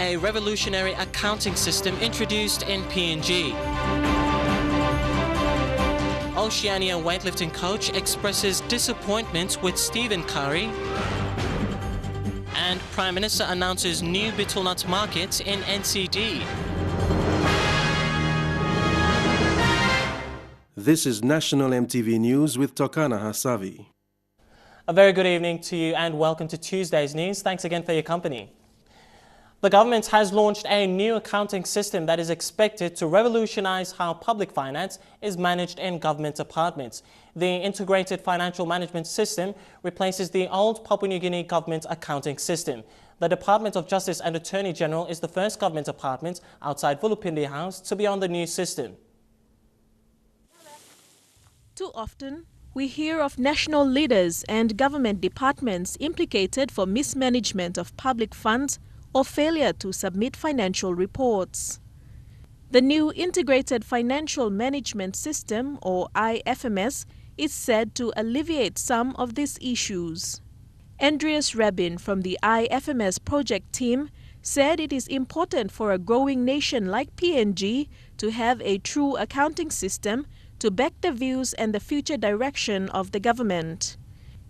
a revolutionary accounting system introduced in PNG. Oceania weightlifting coach expresses disappointment with Kari. And Prime Minister announces new betel nut market in NCD. This is National EMTV News with Tokana Hasavi. A very good evening to you and welcome to Tuesday's news. Thanks again for your company. The government has launched a new accounting system that is expected to revolutionize how public finance is managed in government departments. The Integrated Financial Management System replaces the old Papua New Guinea government accounting system. The Department of Justice and Attorney General is the first government department outside Vulupindi House to be on the new system. Too often, we hear of national leaders and government departments implicated for mismanagement of public funds or failure to submit financial reports. The new Integrated Financial Management System, or IFMS, is said to alleviate some of these issues. Andreas Rabin from the IFMS project team said it is important for a growing nation like PNG to have a true accounting system to back the views and the future direction of the government.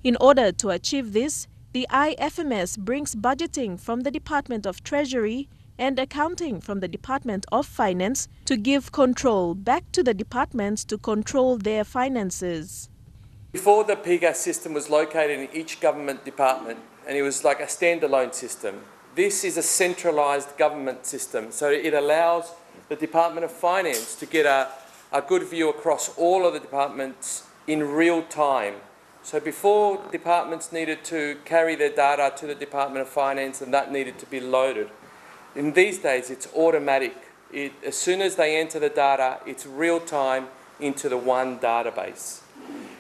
In order to achieve this, the IFMS brings budgeting from the Department of Treasury and accounting from the Department of Finance to give control back to the departments to control their finances. Before, the PGAS system was located in each government department and it was like a standalone system. This is a centralised government system, so it allows the Department of Finance to get a good view across all of the departments in real time. So before, departments needed to carry their data to the Department of Finance and that needed to be loaded. In these days, it's automatic. As soon as they enter the data, it's real time into the one database.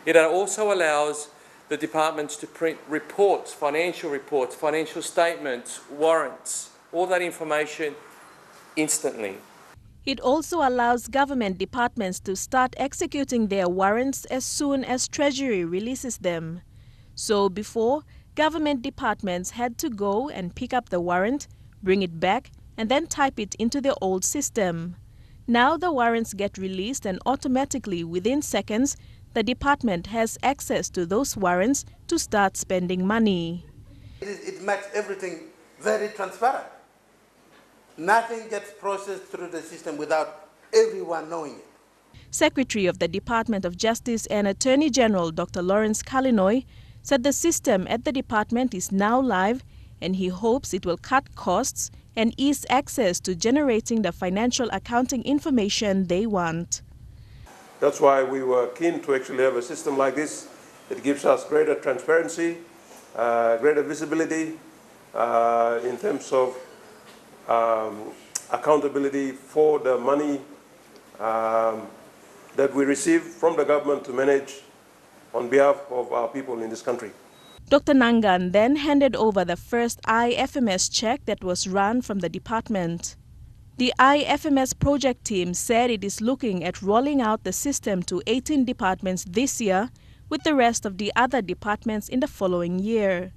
It also allows the departments to print reports, financial statements, warrants, all that information instantly. It also allows government departments to start executing their warrants as soon as Treasury releases them. So before, government departments had to go and pick up the warrant, bring it back, and then type it into the old system. Now the warrants get released and automatically within seconds, the department has access to those warrants to start spending money. It makes everything very transparent. Nothing gets processed through the system without everyone knowing it. Secretary of the Department of Justice and Attorney General Dr. Lawrence Kalinoy said the system at the department is now live and he hopes it will cut costs and ease access to generating the financial accounting information they want. That's why we were keen to actually have a system like this. It gives us greater transparency, greater visibility in terms of accountability for the money that we receive from the government to manage on behalf of our people in this country. Dr. Nangan then handed over the first IFMS check that was run from the department. The IFMS project team said it is looking at rolling out the system to 18 departments this year, with the rest of the other departments in the following year.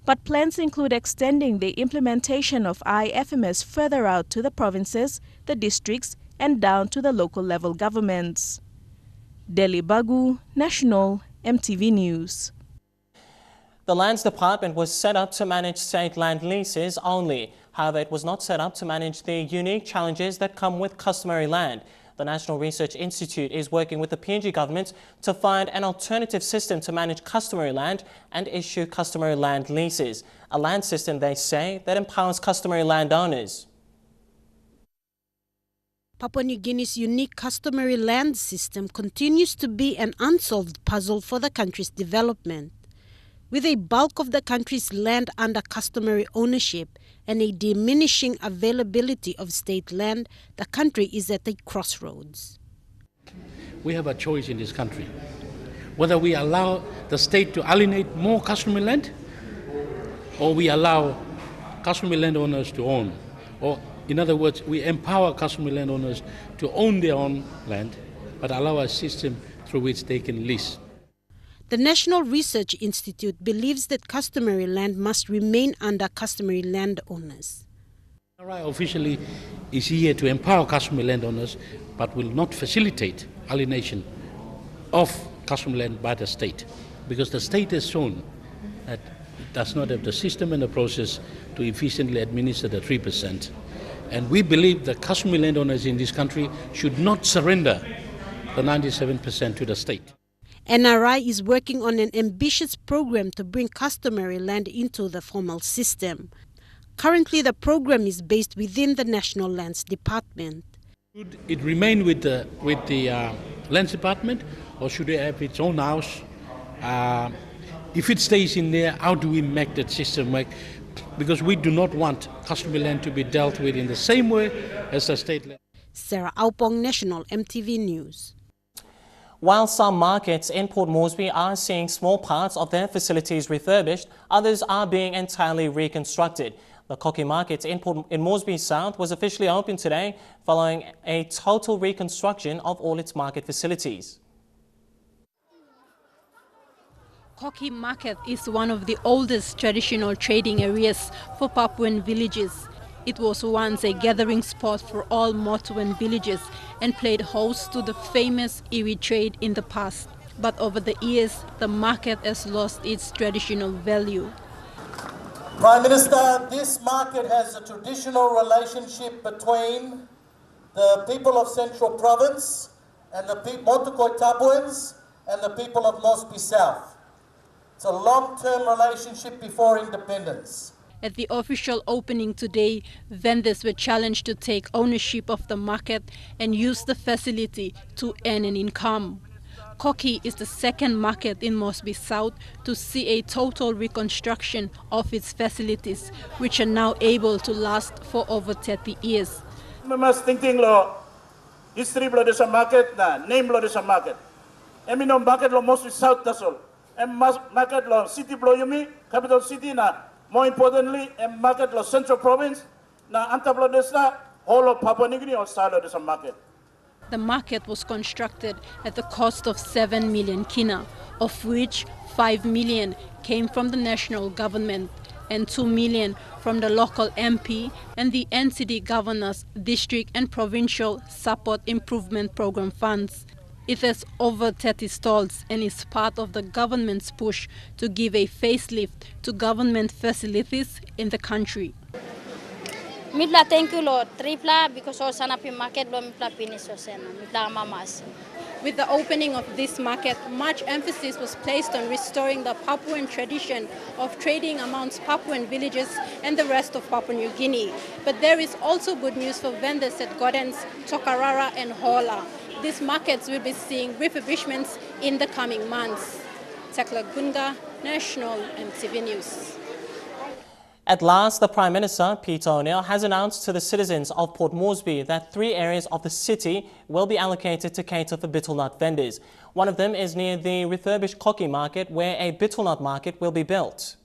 But plans include extending the implementation of IFMS further out to the provinces, the districts, and down to the local level governments. Delhi Bagu, National EMTV News. The Lands Department was set up to manage state land leases only. However, it was not set up to manage the unique challenges that come with customary land. The National Research Institute is working with the PNG government to find an alternative system to manage customary land and issue customary land leases. A land system, they say, that empowers customary landowners. Papua New Guinea's unique customary land system continues to be an unsolved puzzle for the country's development. With a bulk of the country's land under customary ownership and a diminishing availability of state land, the country is at a crossroads. We have a choice in this country, whether we allow the state to alienate more customary land or we allow customary landowners to own. Or in other words, we empower customary landowners to own their own land but allow a system through which they can lease. The National Research Institute believes that customary land must remain under customary landowners. NRI officially is here to empower customary landowners, but will not facilitate alienation of customary land by the state, because the state has shown that it does not have the system and the process to efficiently administer the 3%. And we believe that customary landowners in this country should not surrender the 97% to the state. NRI is working on an ambitious program to bring customary land into the formal system. Currently, the program is based within the National Lands Department. Should it remain with the Lands Department, or should it have its own house? If it stays in there, how do we make that system work? Because we do not want customary land to be dealt with in the same way as the state land. Sarah Aupong, National EMTV News. While some markets in Port Moresby are seeing small parts of their facilities refurbished, others are being entirely reconstructed. The Kari market in Moresby South was officially opened today following a total reconstruction of all its market facilities. Kari Market is one of the oldest traditional trading areas for Papuan villages. It was once a gathering spot for all Motuan villages and played host to the famous iwi trade in the past. But over the years, the market has lost its traditional value. Prime Minister, this market has a traditional relationship between the people of Central Province and the Motukoi Tapuans and the people of Moresby South. It's a long-term relationship before independence. At the official opening today, vendors were challenged to take ownership of the market and use the facility to earn an income. Kari is the second market in Moresby South to see a total reconstruction of its facilities, which are now able to last for over 30 years. Mas thinking lo history lo desa market na name lo desa market. Emi no market lo Moresby South dasol. Market lo city lo yumi capital city na. More importantly, market lo Central Province na antap lo desa whole of Papua New Guinea or style lo desa market. The market was constructed at the cost of 7 million kina, of which 5 million came from the national government and 2 million from the local MP and the NCD Governor's District and Provincial Support Improvement Program funds. It has over 30 stalls and is part of the government's push to give a facelift to government facilities in the country. Mitla thank you Lord, tripla because Oceania market lo mitla finish Oceania, mitla mamas. With the opening of this market, much emphasis was placed on restoring the Papuan tradition of trading amongst Papuan villages and the rest of Papua New Guinea. But there is also good news for vendors at Gordon's, Tokarara and Hola. These markets will be seeing refurbishments in the coming months. Tekla Gunga, National EMTV News. At last, the Prime Minister, Peter O'Neill, has announced to the citizens of Port Moresby that 3 areas of the city will be allocated to cater for betel nut vendors. One of them is near the refurbished Kari market, where a betel nut market will be built.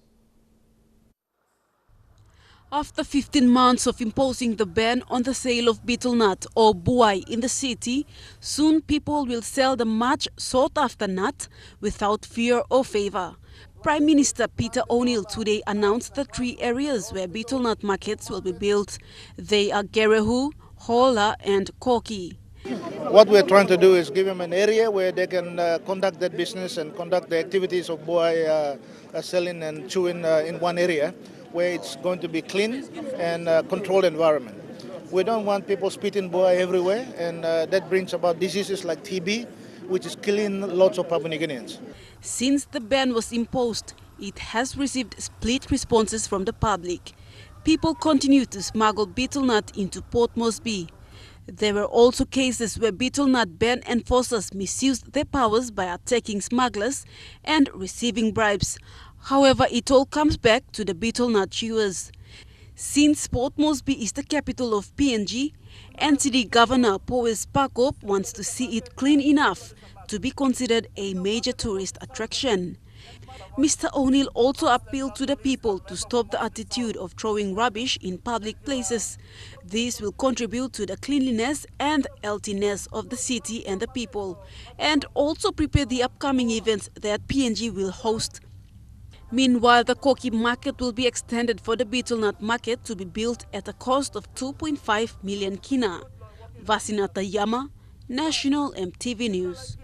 After 15 months of imposing the ban on the sale of betel nut or buai in the city, soon people will sell the much sought-after nut without fear or favor. Prime Minister Peter O'Neill today announced the 3 areas where betel nut markets will be built. They are Gerehu, Hola and Kari. What we're trying to do is give them an area where they can conduct that business and conduct the activities of buai selling and chewing in one area, where it's going to be clean and controlled environment. We don't want people spitting buai everywhere, and that brings about diseases like TB, which is killing lots of Papua New Guineans. Since the ban was imposed, it has received split responses from the public. People continue to smuggle betel nut into Port Moresby. There were also cases where betel nut ban enforcers misused their powers by attacking smugglers and receiving bribes. However, it all comes back to the betel nut chewers. Since Port Moresby is the capital of PNG, NCD Governor Powes Pakop wants to see it clean enough to be considered a major tourist attraction. Mr. O'Neill also appealed to the people to stop the attitude of throwing rubbish in public places. This will contribute to the cleanliness and healthiness of the city and the people, and also prepare the upcoming events that PNG will host. Meanwhile, the Koki market will be extended for the betel nut market to be built at a cost of 2.5 million kina. Vasinata Yama, National EMTV News.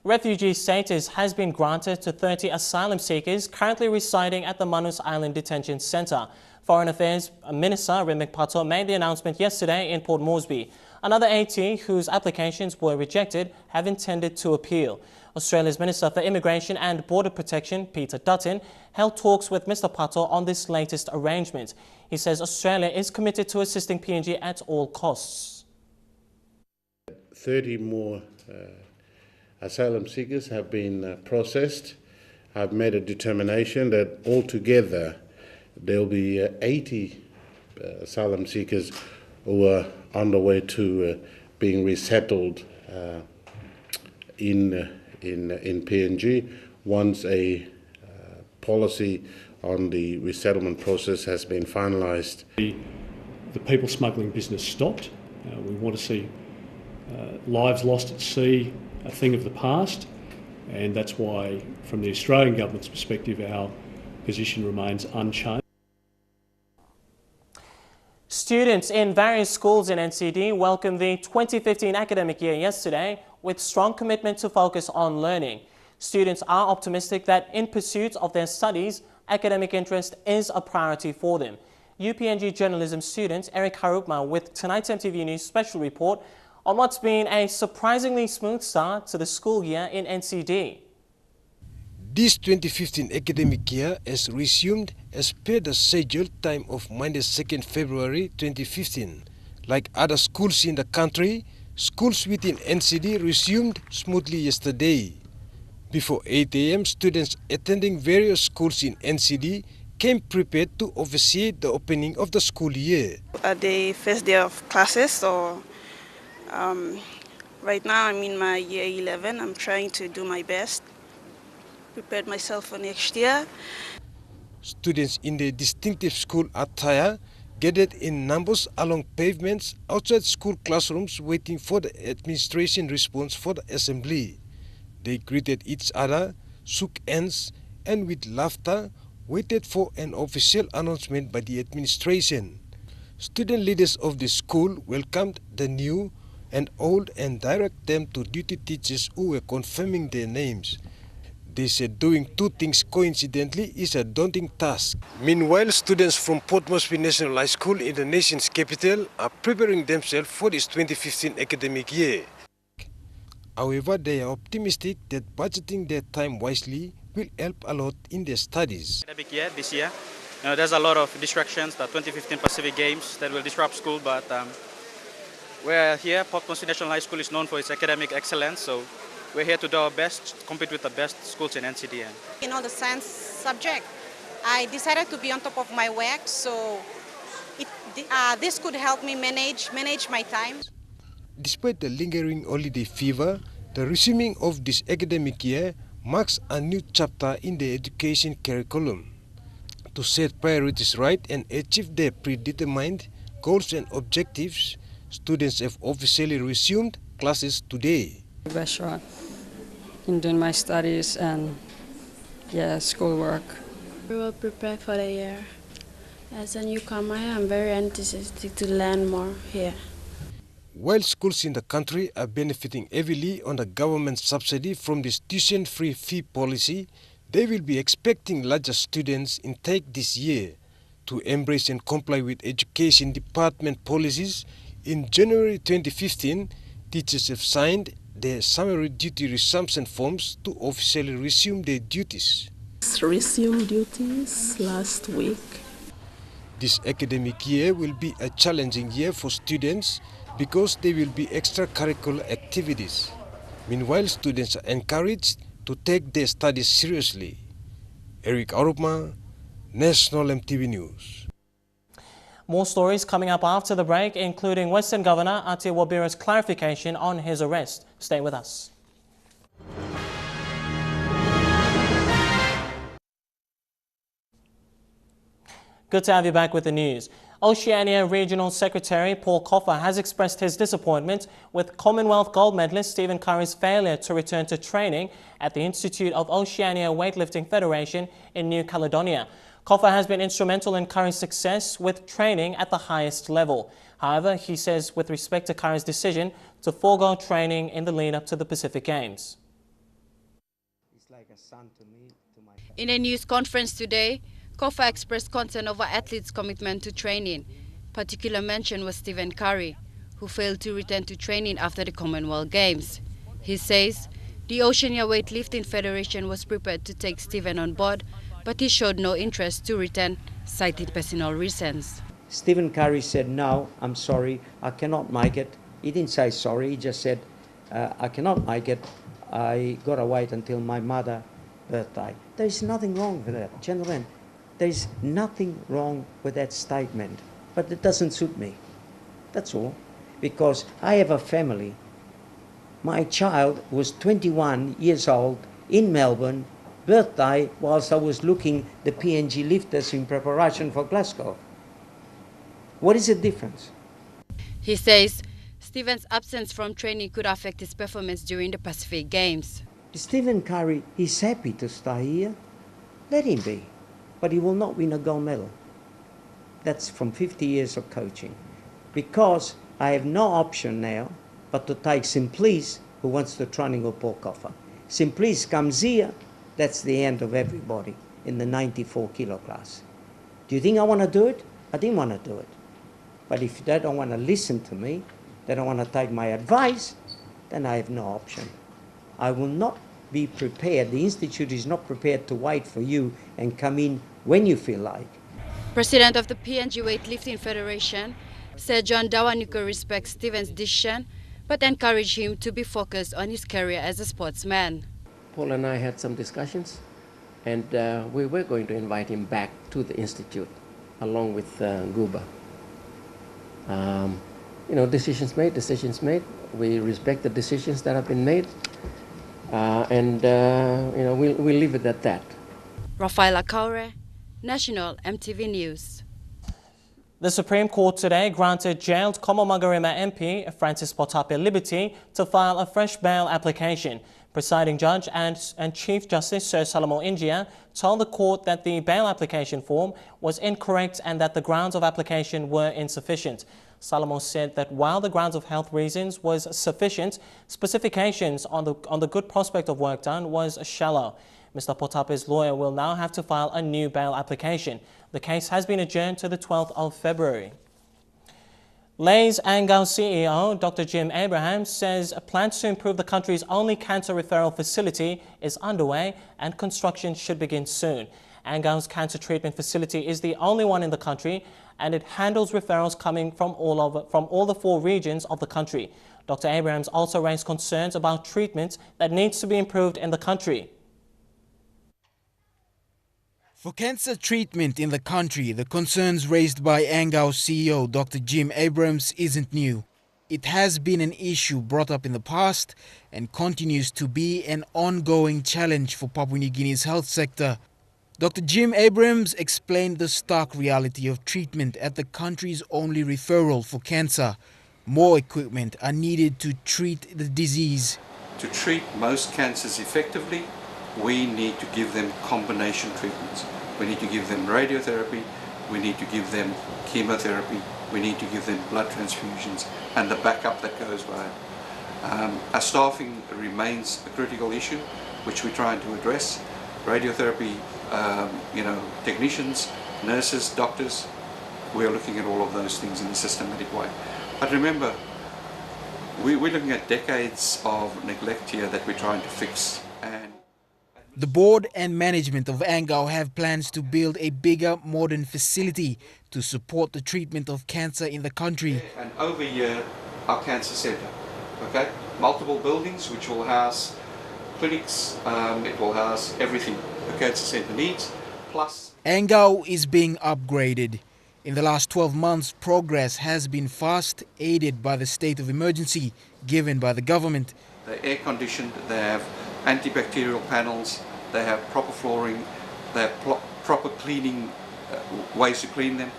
Refugee status has been granted to 30 asylum seekers currently residing at the Manus Island Detention Centre. Foreign Affairs Minister Remick Pato made the announcement yesterday in Port Moresby. Another 80 whose applications were rejected have intended to appeal. Australia's Minister for Immigration and Border Protection, Peter Dutton, held talks with Mr Pato on this latest arrangement. He says Australia is committed to assisting PNG at all costs. 30 more asylum seekers have been processed. I've made a determination that altogether there will be 80 asylum seekers who are on the way to being resettled in PNG once a policy on the resettlement process has been finalised. The people smuggling business stopped. We want to see lives lost at sea a thing of the past, and that's why, from the Australian government's perspective, our position remains unchanged. Students in various schools in NCD welcomed the 2015 academic year yesterday with strong commitment to focus on learning. Students are optimistic that in pursuit of their studies, academic interest is a priority for them. UPNG journalism student Eric Harukma with tonight's EMTV News special report on what's been a surprisingly smooth start to the school year in NCD. This 2015 academic year has resumed as per the scheduled time of Monday 2nd February 2015. Like other schools in the country, schools within NCD resumed smoothly yesterday. Before 8 a.m., students attending various schools in NCD came prepared to officiate the opening of the school year. The first day of classes, so right now I'm in my year 11. I'm trying to do my best, prepare myself for next year. Students in their distinctive school attire gathered in numbers along pavements outside school classrooms waiting for the administration response for the assembly. They greeted each other, shook hands, and with laughter waited for an official announcement by the administration. Student leaders of the school welcomed the new and old and directed them to duty teachers who were confirming their names. They said doing two things coincidentally is a daunting task. Meanwhile, students from Port Moresby National High School in the nation's capital are preparing themselves for this 2015 academic year. However, they are optimistic that budgeting their time wisely will help a lot in their studies. Academic year this year, there's a lot of distractions, the 2015 Pacific Games that will disrupt school, but we're here. Port Moresby National High School is known for its academic excellence, so we're here to do our best, compete with the best schools in NCDN. In all the science subject, I decided to be on top of my work, so this could help me manage my time. Despite the lingering holiday fever, the resuming of this academic year marks a new chapter in the education curriculum. To set priorities right and achieve their predetermined goals and objectives, students have officially resumed classes today. Best shot in doing my studies and schoolwork. We will prepare for the year. As a newcomer, I'm very enthusiastic to learn more here. While schools in the country are benefiting heavily on the government subsidy from this tuition-free fee policy, they will be expecting larger students intake this year. To embrace and comply with Education Department policies, in January 2015, teachers have signed their summary duty resumption forms to officially resume their duties. Resumed duties last week. This academic year will be a challenging year for students because there will be extracurricular activities. Meanwhile, students are encouraged to take their studies seriously. Eric Arupma, National EMTV News. More stories coming up after the break, including Western Governor Ate Wabira's clarification on his arrest. Stay with us. Good to have you back with the news. Oceania Regional Secretary Paul Coffer has expressed his disappointment with Commonwealth gold medalist Stephen Kari's failure to return to training at the Institute of Oceania Weightlifting Federation in New Caledonia. Coffer has been instrumental in Kari's success with training at the highest level. However, he says with respect to Kari's decision to forego training in the lead-up to the Pacific Games. In a news conference today, Coffer expressed concern over athletes' commitment to training. Particular mention was Stephen Kari, who failed to return to training after the Commonwealth Games. He says the Oceania Weightlifting Federation was prepared to take Stephen on board, but he showed no interest to return, citing personal reasons. Stephen Kari said, "No, I'm sorry, I cannot make it." He didn't say sorry, he just said, "I cannot make it. I got to wait until my mother's birthday." There is nothing wrong with that, gentlemen. There is nothing wrong with that statement, but it doesn't suit me. That's all. Because I have a family. My child was 21 years old in Melbourne, birthday, whilst I was looking the PNG lifters in preparation for Glasgow. What is the difference? He says Stephen's absence from training could affect his performance during the Pacific Games. Stephen Kari is happy to stay here. Let him be. But he will not win a gold medal. That's from 50 years of coaching. Because I have no option now but to take Simplice, who wants the training of Paul Coffer. Simplice comes here, that's the end of everybody in the 94 kilo class. Do you think I want to do it? I didn't want to do it. But if they don't want to listen to me, they don't want to take my advice, then I have no option. I will not be prepared. The Institute is not prepared to wait for you and come in when you feel like. President of the PNG Weightlifting Federation said John Dawanuka respects Stephen's decision but encouraged him to be focused on his career as a sportsman. Paul and I had some discussions, and we were going to invite him back to the Institute along with Guba. Decisions made. We respect the decisions that have been made, we'll leave it at that. Rafaela Kaure, National EMTV News. The Supreme Court today granted jailed Komomagarima MP Francis Potape liberty to file a fresh bail application. Presiding Judge and Chief Justice Sir Salamo Injia told the court that the bail application form was incorrect and that the grounds of application were insufficient. Salamo said that while the grounds of health reasons was sufficient, specifications on the good prospect of work done was shallow. Mr. Potape's lawyer will now have to file a new bail application. The case has been adjourned to the 12th of February. Lay's Angao CEO, Dr. Jim Abrahams, says plans to improve the country's only cancer referral facility is underway and construction should begin soon. Angao's cancer treatment facility is the only one in the country and it handles referrals coming from all the 4 regions of the country. Dr. Abrahams also raised concerns about treatment that needs to be improved in the country. For cancer treatment in the country, the concerns raised by Angao CEO Dr. Jim Abrahams isn't new. It has been an issue brought up in the past and continues to be an ongoing challenge for Papua New Guinea's health sector. Dr. Jim Abrahams explained the stark reality of treatment at the country's only referral for cancer. More equipment are needed to treat the disease. To treat most cancers effectively, we need to give them combination treatments. We need to give them radiotherapy, we need to give them chemotherapy, we need to give them blood transfusions and the backup that goes by it. Our staffing remains a critical issue, which we're trying to address. Radiotherapy, technicians, nurses, doctors, we're looking at all of those things in a systematic way. But remember, we're looking at decades of neglect here that we're trying to fix. The board and management of Angao have plans to build a bigger, modern facility to support the treatment of cancer in the country. And over here, our cancer centre, okay? Multiple buildings which will house clinics, it will house everything the cancer centre needs, plus... Angao is being upgraded. In the last 12 months, progress has been fast, aided by the state of emergency given by the government. They're air-conditioned, they have antibacterial panels, they have proper flooring, they have proper cleaning ways to clean them.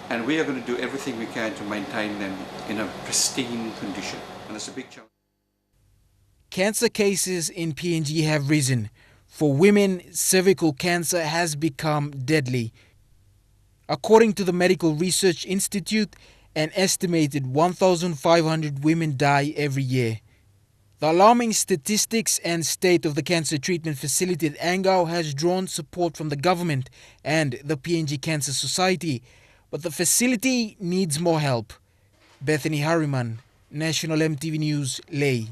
and we are going to do everything we can to maintain them in a pristine condition. And it's a big challenge. Cancer cases in PNG have risen. For women, cervical cancer has become deadly. According to the Medical Research Institute, an estimated 1,500 women die every year. The alarming statistics and state of the cancer treatment facility at Angao has drawn support from the government and the PNG Cancer Society, but the facility needs more help. Bethany Harriman, National EMTV News, Lae.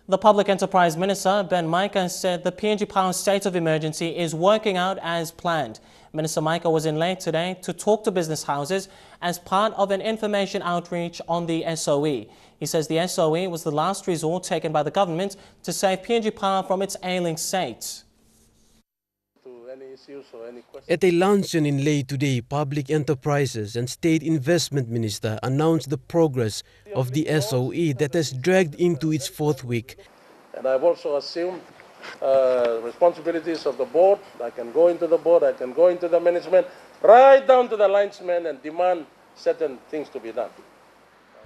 The Public Enterprise Minister, Ben Micah, said the PNG Power state of emergency is working out as planned. Minister Micah was in Lae today to talk to business houses as part of an information outreach on the SOE. He says the SOE was the last resort taken by the government to save PNG Power from its ailing state. At a luncheon in Lae today, Public Enterprises and State Investment Minister announced the progress of the SOE that has dragged into its fourth week. And I've also assumed responsibilities of the board. I can go into the board, I can go into the management, right down to the linesman and demand certain things to be done.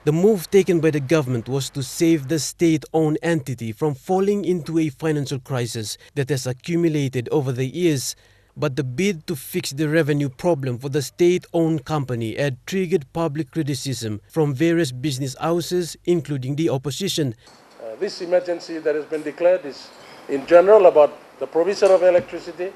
The move taken by the government was to save the state-owned entity from falling into a financial crisis that has accumulated over the years. But the bid to fix the revenue problem for the state-owned company had triggered public criticism from various business houses, including the opposition. This emergency that has been declared is in general about the provision of electricity,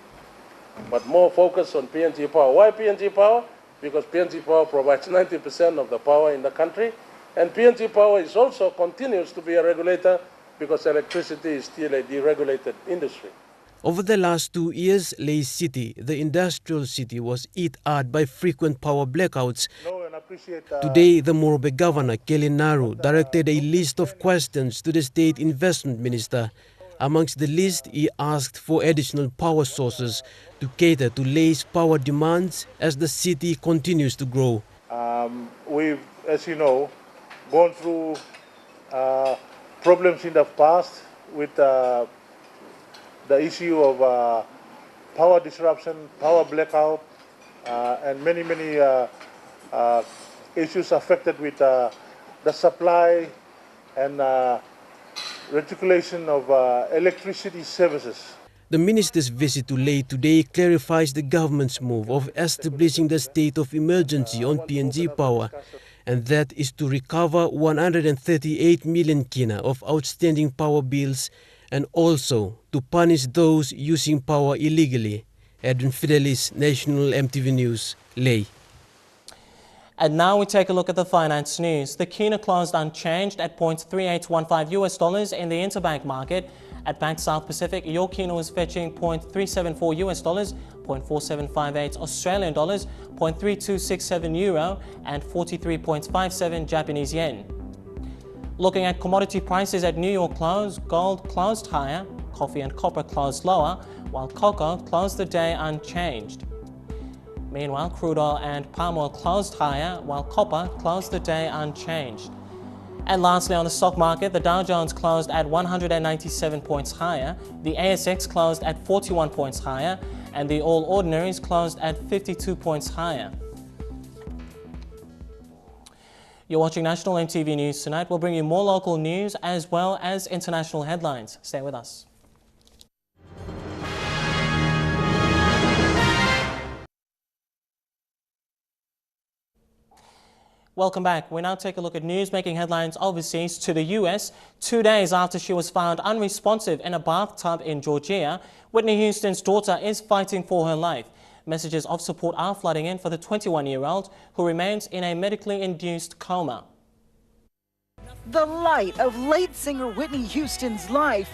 but more focus on PNG Power. Why PNG Power? Because PNG Power provides 90% of the power in the country, and PNG Power is also continues to be a regulator because electricity is still a deregulated industry. Over the last 2 years, Lae City, the industrial city, was hit hard by frequent power blackouts. Today, the Morobe Governor, Kelly Naru, directed a list of questions to the State Investment Minister. Amongst the list, he asked for additional power sources to cater to Lae's power demands as the city continues to grow. We've, as you know, gone through problems in the past with the issue of power disruption, power blackout, and many issues affected with the supply and reticulation of electricity services. The minister's visit to Lae today clarifies the government's move of establishing the state of emergency on PNG Power, and that is to recover 138 million kina of outstanding power bills and also to punish those using power illegally. Edwin Fidelis, National EMTV News, Lae. And now we take a look at the finance news. The kina closed unchanged at $0.3815 in the interbank market. At Bank South Pacific, your kina was fetching $0.374, $0.4758 Australian dollars, €0.3267 euro, and 43.57 Japanese yen. Looking at commodity prices at New York close, gold closed higher, coffee and copper closed lower, while cocoa closed the day unchanged. Meanwhile, crude oil and palm oil closed higher, while copper closed the day unchanged. And lastly, on the stock market, the Dow Jones closed at 197 points higher, the ASX closed at 41 points higher, and the All Ordinaries closed at 52 points higher. You're watching National EMTV News tonight. We'll bring you more local news as well as international headlines. Stay with us. Welcome back. We now take a look at news making headlines overseas to the US. 2 days after she was found unresponsive in a bathtub in Georgia, Whitney Houston's daughter is fighting for her life. Messages of support are flooding in for the 21-year-old who remains in a medically induced coma. The light of late singer Whitney Houston's life.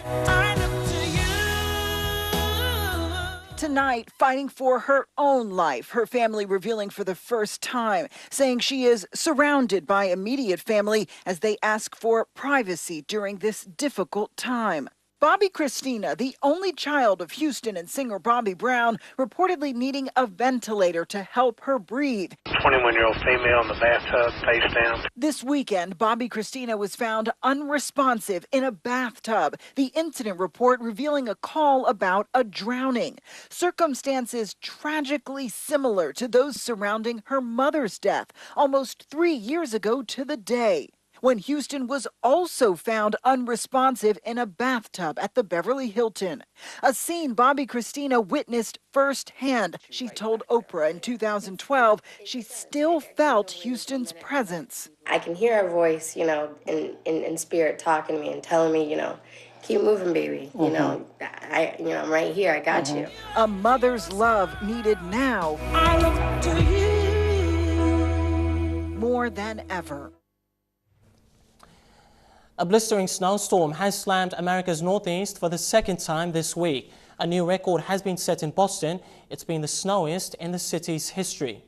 Tonight, fighting for her own life, her family revealing for the first time, saying she is surrounded by immediate family as they ask for privacy during this difficult time. Bobby Christina, the only child of Houston and singer Bobby Brown, reportedly needing a ventilator to help her breathe. 21-year-old female in the bathtub, face down. This weekend, Bobby Christina was found unresponsive in a bathtub. The incident report revealing a call about a drowning. Circumstances tragically similar to those surrounding her mother's death almost 3 years ago to the day, when Houston was also found unresponsive in a bathtub at the Beverly Hilton. A scene Bobby Christina witnessed firsthand. She told Oprah in 2012 she still felt Houston's presence. I can hear her voice, you know, in spirit talking to me and telling me, you know, keep moving, baby. You know, I'm right here. I got you. A mother's love needed now. I look to you more than ever. A blistering snowstorm has slammed America's northeast for the second time this week. A new record has been set in Boston. It's been the snowiest in the city's history.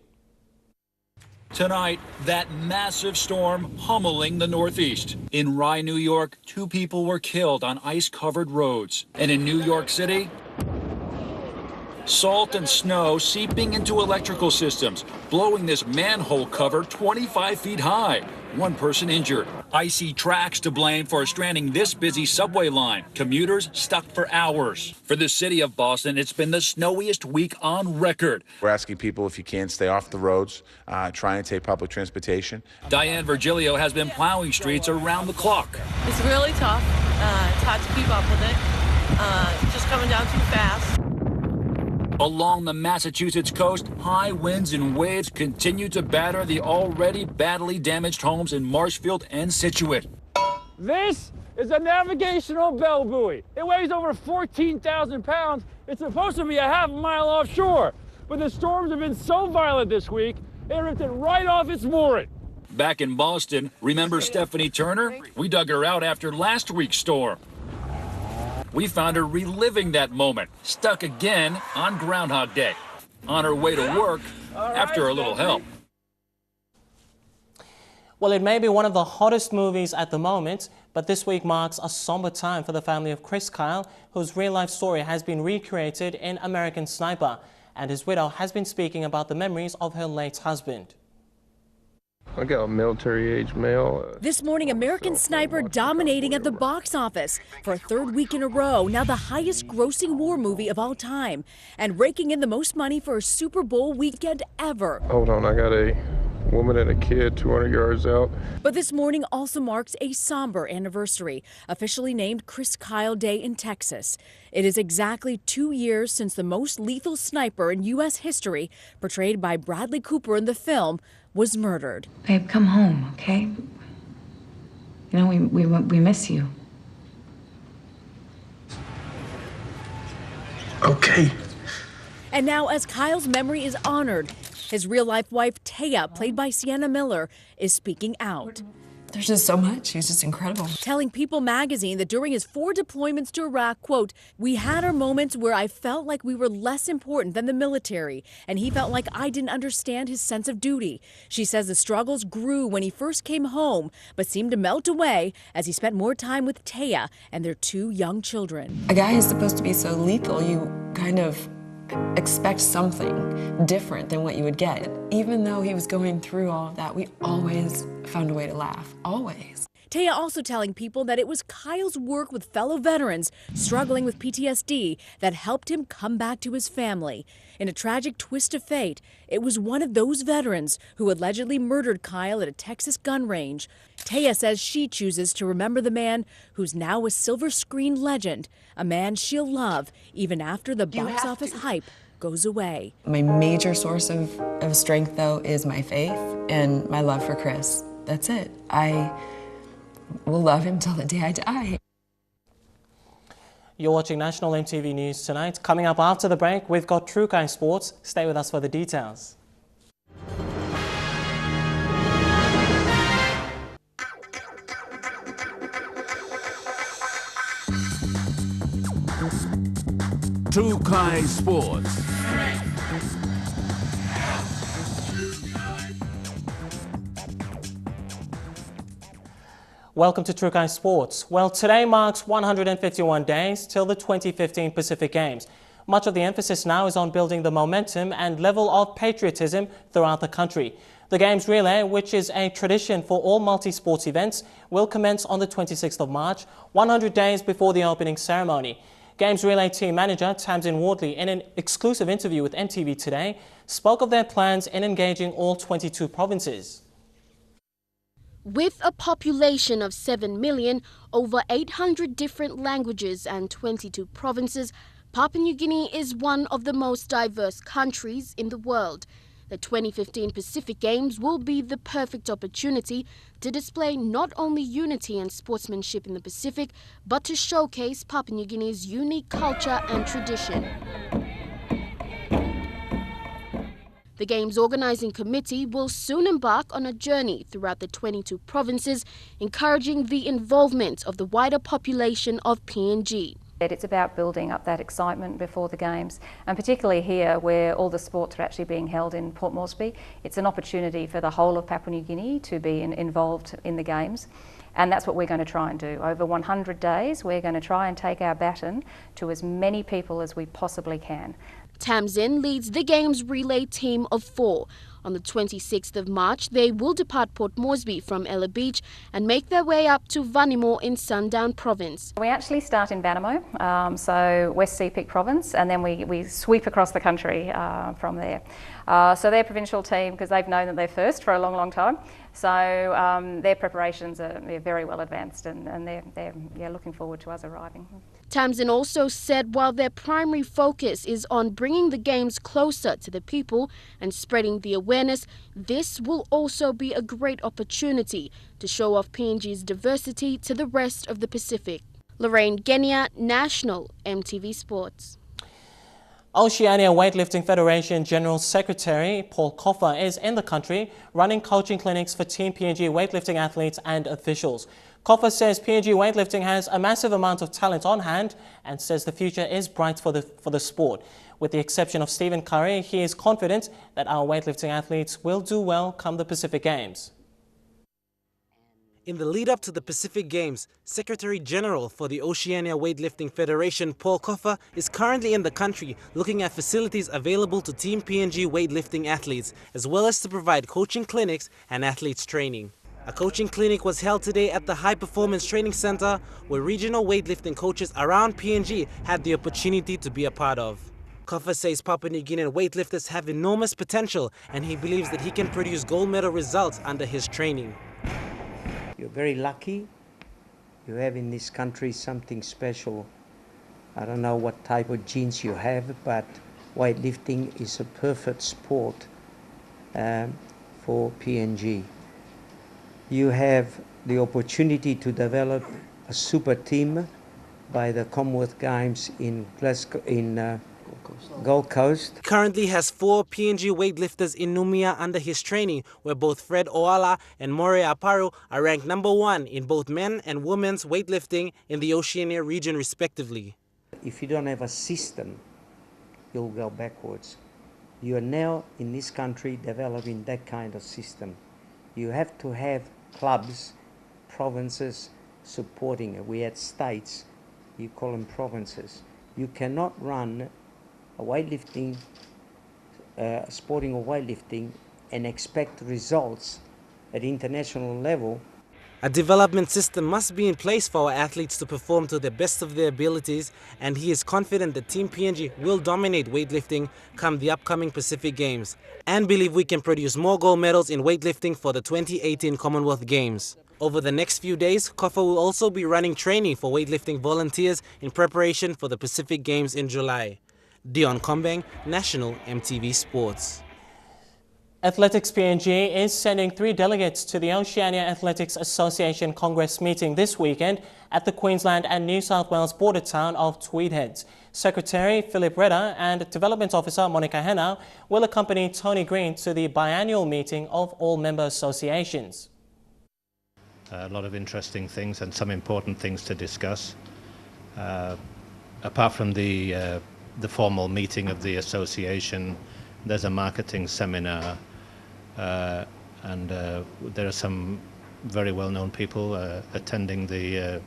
Tonight, that massive storm pummeling the Northeast. In Rye, New York, 2 people were killed on ice-covered roads. And in New York City, salt and snow seeping into electrical systems, blowing this manhole cover 25 feet high. 1 person injured. Icy tracks to blame for stranding this busy subway line. Commuters stuck for hours. For the city of Boston, it's been the snowiest week on record. We're asking people, if you can, stay off the roads, try and take public transportation. Diane Virgilio has been plowing streets around the clock. It's really tough. It's hard to keep up with it. Just coming down too fast. Along the Massachusetts coast, high winds and waves continue to batter the already badly damaged homes in Marshfield and Situate. This is a navigational bell buoy. It weighs over 14,000 pounds. It's supposed to be a half mile offshore, but the storms have been so violent this week, they ripped it right off its mooring. Back in Boston, remember Stephanie Turner? We dug her out after last week's storm. We found her reliving that moment, stuck again on Groundhog Day, on her way to work after a little help. Well, it may be one of the hottest movies at the moment, but this week marks a somber time for the family of Chris Kyle, whose real-life story has been recreated in American Sniper, and his widow has been speaking about the memories of her late husband. I got a military-age male. This morning, American Sniper dominating at the box office for a 3rd week in a row, now the highest-grossing war movie of all time, and raking in the most money for a Super Bowl weekend ever. Hold on, I got a woman and a kid 200 yards out. But this morning also marks a somber anniversary, officially named Chris Kyle Day in Texas. It is exactly 2 years since the most lethal sniper in U.S. history, portrayed by Bradley Cooper in the film, was murdered. Babe, come home, okay? You know, we miss you. Okay. And now, as Kyle's memory is honored, his real-life wife, Taya, played by Sienna Miller, is speaking out. There's just so much. He's just incredible. Telling People magazine that during his 4 deployments to Iraq, quote, "We had our moments where I felt like we were less important than the military, and he felt like I didn't understand his sense of duty." She says the struggles grew when he first came home, but seemed to melt away as he spent more time with Taya and their 2 young children. A guy who's supposed to be so lethal, you kind of expect something different than what you would get. Even though he was going through all of that, we always found a way to laugh, always. Taya also telling People that it was Kyle's work with fellow veterans struggling with PTSD that helped him come back to his family. In a tragic twist of fate, it was one of those veterans who allegedly murdered Kyle at a Texas gun range. Taya says she chooses to remember the man who's now a silver screen legend, a man she'll love even after the box office hype goes away. My major source of strength, though, is my faith and my love for Chris. That's it. I will love him till the day I die. You're watching National EMTV News tonight. Coming up after the break, we've got True Crime Sports. Stay with us for the details. True Crime Sports. Welcome to True Kind Sports. Well, today marks 151 days till the 2015 Pacific Games. Much of the emphasis now is on building the momentum and level of patriotism throughout the country. The Games Relay, which is a tradition for all multi-sports events, will commence on the 26th of March, 100 days before the opening ceremony. Games Relay team manager Tamsin Wardley, in an exclusive interview with EMTV today, spoke of their plans in engaging all 22 provinces. With a population of 7 million, over 800 different languages and 22 provinces, Papua New Guinea is one of the most diverse countries in the world. The 2015 Pacific Games will be the perfect opportunity to display not only unity and sportsmanship in the Pacific, but to showcase Papua New Guinea's unique culture and tradition. The Games Organising Committee will soon embark on a journey throughout the 22 provinces, encouraging the involvement of the wider population of PNG. It's about building up that excitement before the Games, and particularly here where all the sports are actually being held in Port Moresby. It's an opportunity for the whole of Papua New Guinea to be involved in the Games, and that's what we're going to try and do. Over 100 days, we're going to try and take our baton to as many people as we possibly can. Tamsin leads the Games Relay team of 4. On the 26th of March, they will depart Port Moresby from Ella Beach and make their way up to Vanimo in Sundown Province. We actually start in Vanimo, so West Sea Peak Province, and then we sweep across the country from there. So their provincial team, because they've known that they're first for a long, long time, so their preparations are very well advanced, and they're looking forward to us arriving. Tamsin also said while their primary focus is on bringing the Games closer to the people and spreading the awareness, this will also be a great opportunity to show off PNG's diversity to the rest of the Pacific. Lorraine Genia, National EMTV Sports. Oceania Weightlifting Federation General Secretary Paul Koffa is in the country running coaching clinics for Team PNG weightlifting athletes and officials. Koffa says PNG weightlifting has a massive amount of talent on hand and says the future is bright for the sport. With the exception of Stephen Kari, he is confident that our weightlifting athletes will do well come the Pacific Games. In the lead up to the Pacific Games, Secretary General for the Oceania Weightlifting Federation, Paul Koffa, is currently in the country looking at facilities available to Team PNG weightlifting athletes, as well as to provide coaching clinics and athletes training. A coaching clinic was held today at the High Performance Training Center, where regional weightlifting coaches around PNG had the opportunity to be a part of. Koffa says Papua New Guinean weightlifters have enormous potential, and he believes that he can produce gold medal results under his training. You're very lucky. You have in this country something special. I don't know what type of genes you have, but weightlifting is a perfect sport for PNG. You have the opportunity to develop a super team by the Commonwealth Games in Glasgow, in Gold Coast. Currently has 4 PNG weightlifters in Numia under his training, where both Fred Oala and More Aparu are ranked #1 in both men and women's weightlifting in the Oceania region respectively. If you don't have a system, you'll go backwards. You are now in this country developing that kind of system. You have to have clubs, provinces supporting it. We had states, you call them provinces. You cannot run a weightlifting, sporting or weightlifting, and expect results at international level. A development system must be in place for our athletes to perform to the best of their abilities, and he is confident that Team PNG will dominate weightlifting come the upcoming Pacific Games, and believe we can produce more gold medals in weightlifting for the 2018 Commonwealth Games. Over the next few days, Koffa will also be running training for weightlifting volunteers in preparation for the Pacific Games in July. Dion Kombeng, National EMTV Sports. Athletics PNG is sending 3 delegates to the Oceania Athletics Association Congress meeting this weekend at the Queensland and New South Wales border town of Tweed Heads. Secretary Philip Redder and Development Officer Monica Henao will accompany Tony Green to the biannual meeting of all member associations. A lot of interesting things and some important things to discuss. Apart from the formal meeting of the association, there's a marketing seminar and there are some very well-known people attending the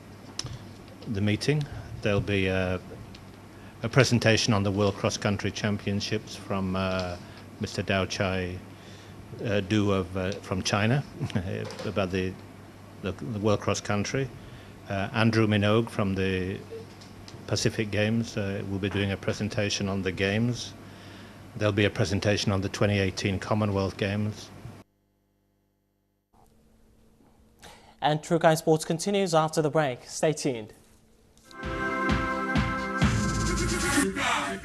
meeting. There'll be a presentation on the World Cross Country Championships from Mr. Dao Chai Du from China about the World Cross Country. Andrew Minogue from the Pacific Games will be doing a presentation on the Games. There'll be a presentation on the 2018 Commonwealth Games. And True Kai Sports continues after the break. Stay tuned.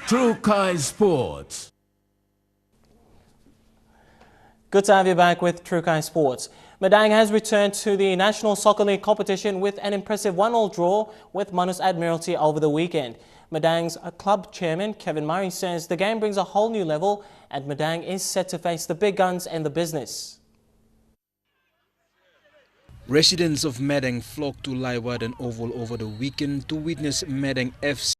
True Kai Sports. Good to have you back with True Kai Sports. Madang has returned to the National Soccer League competition with an impressive 1-1 draw with Manus Admiralty over the weekend. Madang's club chairman Kevin Murray says the game brings a whole new level and Madang is set to face the big guns in the business. Residents of Madang flocked to Laiwadan Oval over the weekend to witness Madang FC